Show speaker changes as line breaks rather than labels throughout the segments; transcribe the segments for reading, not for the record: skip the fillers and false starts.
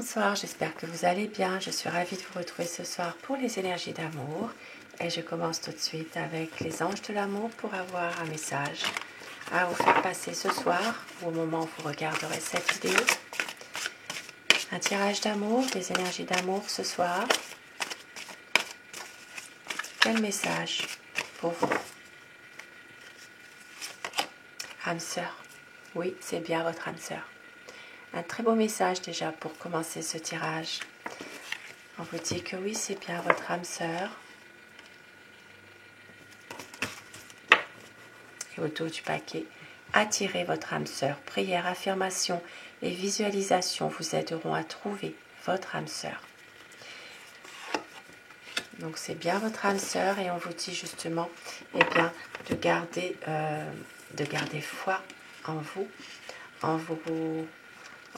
Bonsoir, j'espère que vous allez bien. Je suis ravie de vous retrouver ce soir pour les énergies d'amour. Et je commence tout de suite avec les anges de l'amour pour avoir un message à vous faire passer ce soir ou au moment où vous regarderez cette vidéo. Un tirage d'amour, des énergies d'amour ce soir. Quel message pour vous? Âme sœur. Oui, c'est bien votre âme sœur. Un très beau message déjà pour commencer ce tirage. On vous dit que oui, c'est bien votre âme sœur. Et au dos du paquet, attirez votre âme sœur. Prière, affirmation et visualisation vous aideront à trouver votre âme sœur. Donc c'est bien votre âme sœur et on vous dit justement de garder foi en vous, en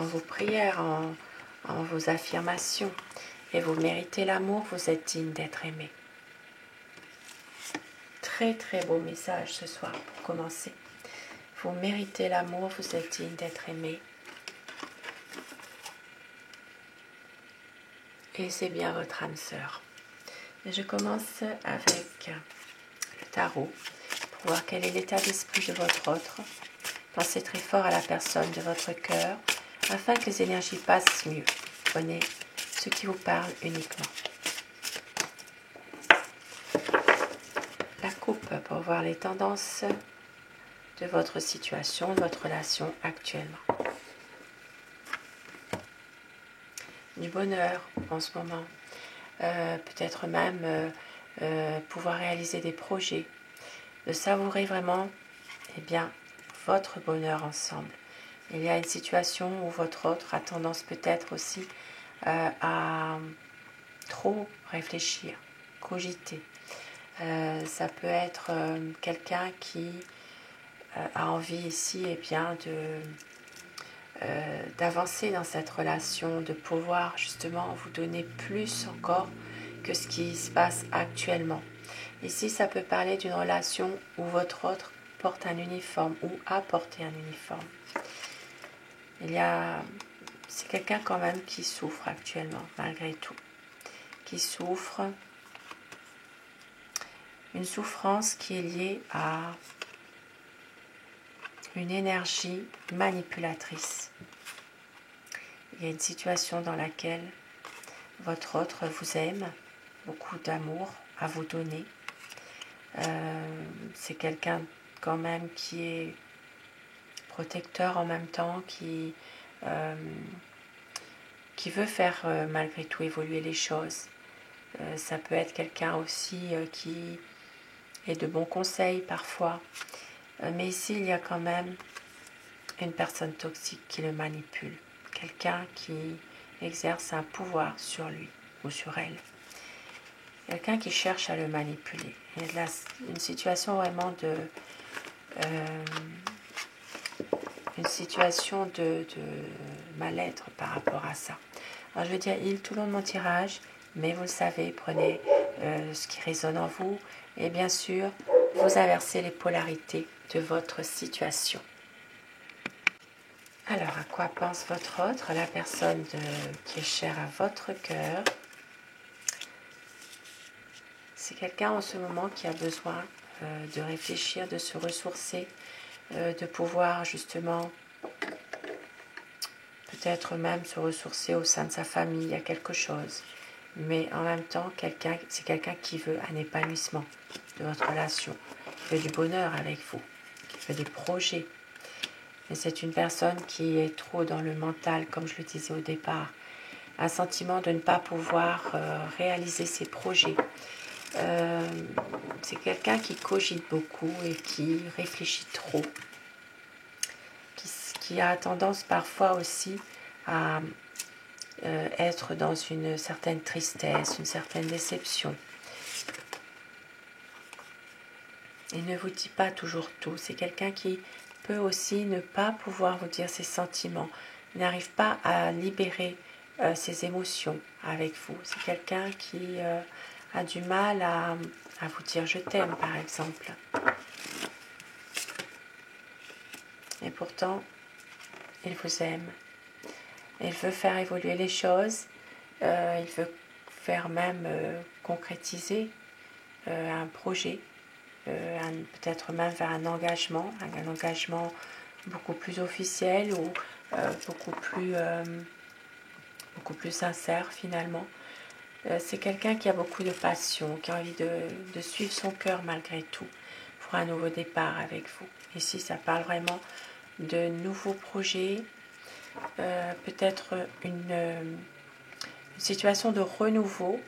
vos prières, en vos affirmations. Et vous méritez l'amour, vous êtes digne d'être aimé. Très très beau message ce soir pour commencer. Vous méritez l'amour, vous êtes digne d'être aimé. Et c'est bien votre âme sœur. Et je commence avec le tarot pour voir quel est l'état d'esprit de votre autre. Pensez très fort à la personne de votre cœur afin que les énergies passent mieux. Prenez ce qui vous parle uniquement. La coupe pour voir les tendances de votre situation, de votre relation actuellement. Du bonheur en ce moment. Peut-être même pouvoir réaliser des projets. De savourer vraiment votre bonheur ensemble. Il y a une situation où votre autre a tendance peut-être aussi à trop réfléchir, cogiter. Ça peut être quelqu'un qui a envie ici d'avancer dans cette relation, de pouvoir justement vous donner plus encore que ce qui se passe actuellement. Ici, ça peut parler d'une relation où votre autre porte un uniforme ou a porté un uniforme. C'est quelqu'un quand même qui souffre actuellement, malgré tout. Qui souffre. Une souffrance qui est liée à une énergie manipulatrice. Il y a une situation dans laquelle votre autre vous aime, beaucoup d'amour à vous donner. C'est quelqu'un quand même qui est protecteur en même temps, qui veut faire malgré tout évoluer les choses. Ça peut être quelqu'un aussi qui est de bons conseils parfois. Mais ici, il y a quand même une personne toxique qui le manipule. Quelqu'un qui exerce un pouvoir sur lui ou sur elle. Quelqu'un qui cherche à le manipuler. Il y a une situation vraiment une situation de mal-être par rapport à ça. Alors je veux dire il tout le long de mon tirage, mais vous le savez, prenez ce qui résonne en vous et bien sûr, vous inversez les polarités de votre situation. Alors, à quoi pense votre autre, la personne qui est chère à votre cœur? C'est quelqu'un en ce moment qui a besoin de réfléchir, de se ressourcer, de pouvoir justement peut-être même se ressourcer au sein de sa famille, il y a quelque chose. Mais en même temps, c'est quelqu'un qui veut un épanouissement de votre relation, qui veut du bonheur avec vous, qui veut des projets. Mais c'est une personne qui est trop dans le mental, comme je le disais au départ. Un sentiment de ne pas pouvoir réaliser ses projets. C'est quelqu'un qui cogite beaucoup et qui réfléchit trop. Qui a tendance parfois aussi à être dans une certaine tristesse, une certaine déception. Il ne vous dit pas toujours tout. C'est quelqu'un qui peut aussi ne pas pouvoir vous dire ses sentiments. Il n'arrive pas à libérer ses émotions avec vous. C'est quelqu'un qui a du mal à vous dire je t'aime par exemple. Et pourtant, il vous aime. Il veut faire évoluer les choses, il veut faire même concrétiser un projet, peut-être même vers un engagement beaucoup plus officiel ou beaucoup plus sincère finalement. C'est quelqu'un qui a beaucoup de passion, qui a envie de suivre son cœur malgré tout pour un nouveau départ avec vous. Ici, ça parle vraiment de nouveaux projets, peut-être une situation de renouveau.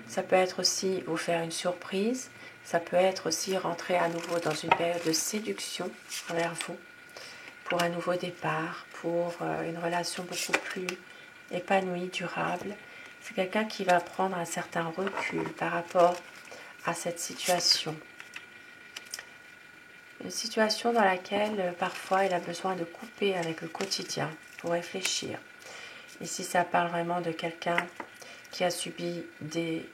Ça peut être aussi vous faire une surprise, ça peut être aussi rentrer à nouveau dans une période de séduction envers vous, pour un nouveau départ, pour une relation beaucoup plus épanouie, durable. C'est quelqu'un qui va prendre un certain recul par rapport à cette situation. Une situation dans laquelle parfois il a besoin de couper avec le quotidien pour réfléchir. Ici, ça parle vraiment de quelqu'un qui a subi des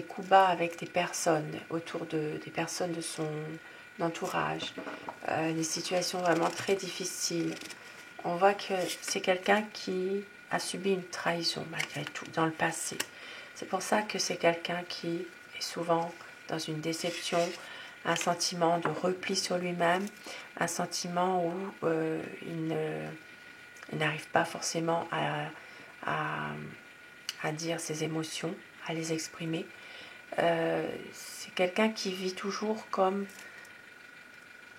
coups bas avec des personnes des personnes de son entourage, des situations vraiment très difficiles. On voit que c'est quelqu'un qui a subi une trahison malgré tout dans le passé. C'est pour ça que c'est quelqu'un qui est souvent dans une déception, un sentiment de repli sur lui-même, un sentiment où il n'arrive pas forcément à dire ses émotions, à les exprimer. C'est quelqu'un qui vit toujours comme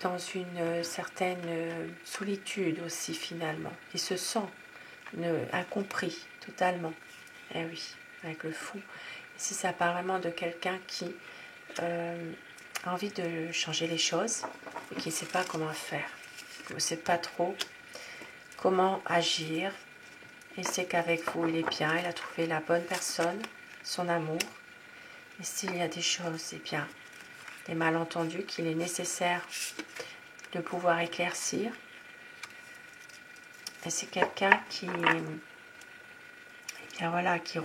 dans une certaine solitude aussi finalement. Il se sent incompris totalement. Eh oui, avec le fou. Ici, ça parle vraiment de quelqu'un qui a envie de changer les choses et qui ne sait pas comment faire. Il ne sait pas trop comment agir. Il sait qu'avec vous, il est bien, il a trouvé la bonne personne, son amour. Et s'il y a des choses, eh bien, des malentendus qu'il est nécessaire de pouvoir éclaircir. Et c'est quelqu'un qui, eh bien voilà, qui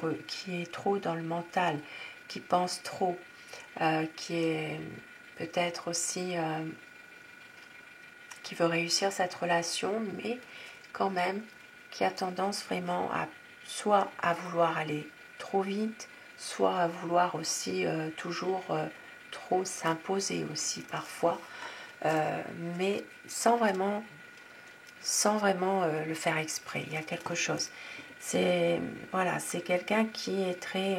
est trop dans le mental, qui pense trop, qui est peut-être aussi qui veut réussir cette relation, mais quand même qui a tendance vraiment soit à vouloir aller trop vite, soit à vouloir aussi toujours trop s'imposer aussi parfois, mais sans vraiment le faire exprès. Il y a quelque chose. C'est quelqu'un qui est très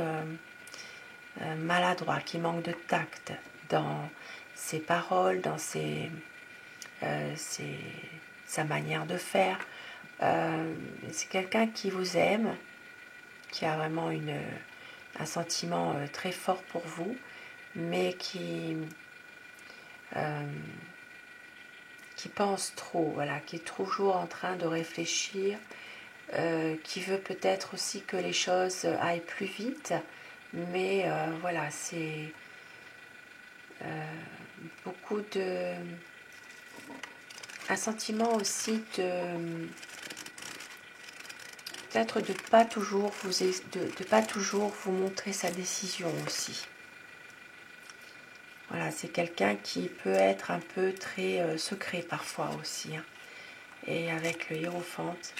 maladroit, qui manque de tact dans ses paroles, dans sa manière de faire. C'est quelqu'un qui vous aime, qui a vraiment un sentiment très fort pour vous, mais qui pense trop, voilà, qui est toujours en train de réfléchir, qui veut peut-être aussi que les choses aillent plus vite, mais voilà, c'est beaucoup de... un sentiment aussi de... peut-être de pas toujours pas toujours vous montrer sa décision aussi. Voilà, c'est quelqu'un qui peut être un peu très secret parfois aussi. Hein. Et avec le hiérophante,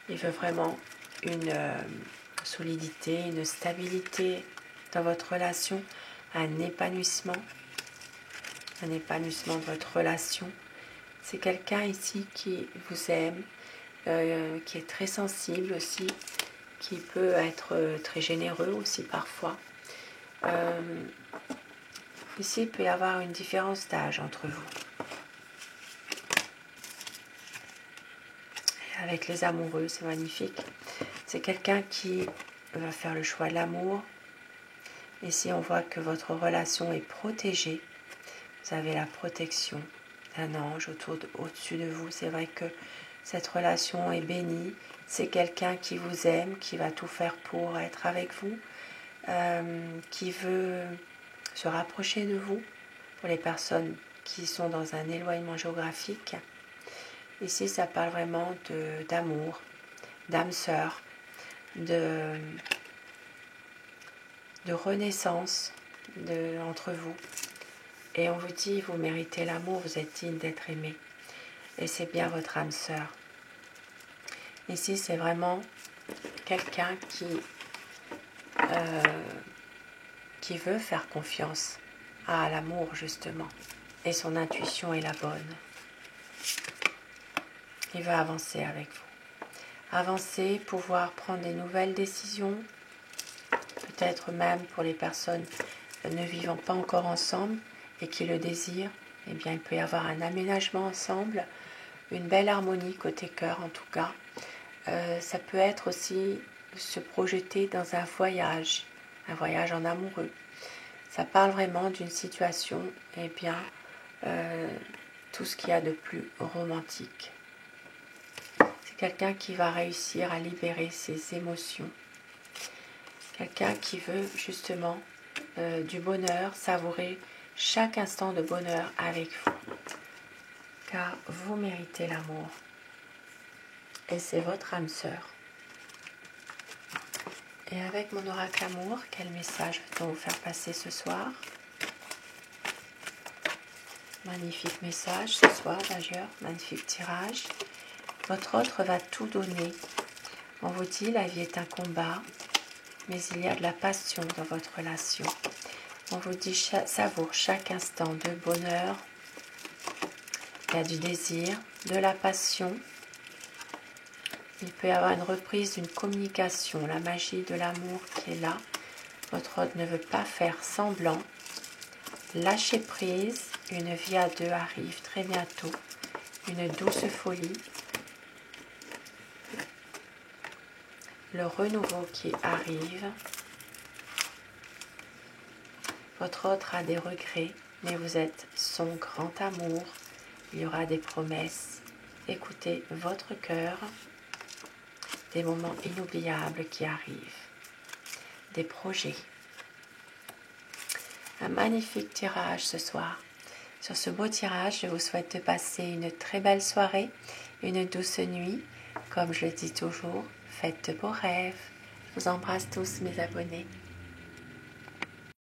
il veut vraiment une solidité, une stabilité dans votre relation, un épanouissement de votre relation. C'est quelqu'un ici qui vous aime, qui est très sensible aussi, qui peut être très généreux aussi parfois. Ici, il peut y avoir une différence d'âge entre vous. Et avec les amoureux, c'est magnifique. C'est quelqu'un qui va faire le choix de l'amour. Ici, on voit que votre relation est protégée. Vous avez la protection d'un ange au-dessus de vous. C'est vrai que cette relation est bénie. C'est quelqu'un qui vous aime, qui va tout faire pour être avec vous, qui veut se rapprocher de vous pour les personnes qui sont dans un éloignement géographique. Ici, ça parle vraiment d'amour, d'âme sœur, de renaissance entre vous. Et on vous dit, vous méritez l'amour, vous êtes digne d'être aimé. et c'est bien votre âme sœur. Ici, c'est vraiment quelqu'un qui veut faire confiance à l'amour, justement, et son intuition est la bonne. Il veut avancer avec vous. Avancer, pouvoir prendre des nouvelles décisions, peut-être même pour les personnes ne vivant pas encore ensemble et qui le désirent, eh bien il peut y avoir un aménagement ensemble, une belle harmonie côté cœur en tout cas. Ça peut être aussi se projeter dans un voyage en amoureux. Ça parle vraiment d'une situation, eh bien, tout ce qu'il y a de plus romantique. C'est quelqu'un qui va réussir à libérer ses émotions. Quelqu'un qui veut justement du bonheur, savourer chaque instant de bonheur avec vous. Car vous méritez l'amour. Et c'est votre âme sœur. Et avec mon oracle amour, quel message veut-on vous faire passer ce soir? Magnifique message ce soir d'ailleurs, magnifique tirage. Votre autre va tout donner. On vous dit, la vie est un combat, mais il y a de la passion dans votre relation. On vous dit, savoure chaque instant de bonheur. Il y a du désir, de la passion. Il peut y avoir une reprise d'une communication, la magie de l'amour qui est là. Votre hôte ne veut pas faire semblant. Lâchez prise, une vie à deux arrive très bientôt. Une douce folie. Le renouveau qui arrive. Votre autre a des regrets, mais vous êtes son grand amour. Il y aura des promesses. Écoutez votre cœur. Des moments inoubliables qui arrivent. Des projets. Un magnifique tirage ce soir. Sur ce beau tirage, je vous souhaite de passer une très belle soirée, une douce nuit. Comme je le dis toujours, faites de beaux rêves. Je vous embrasse tous mes abonnés.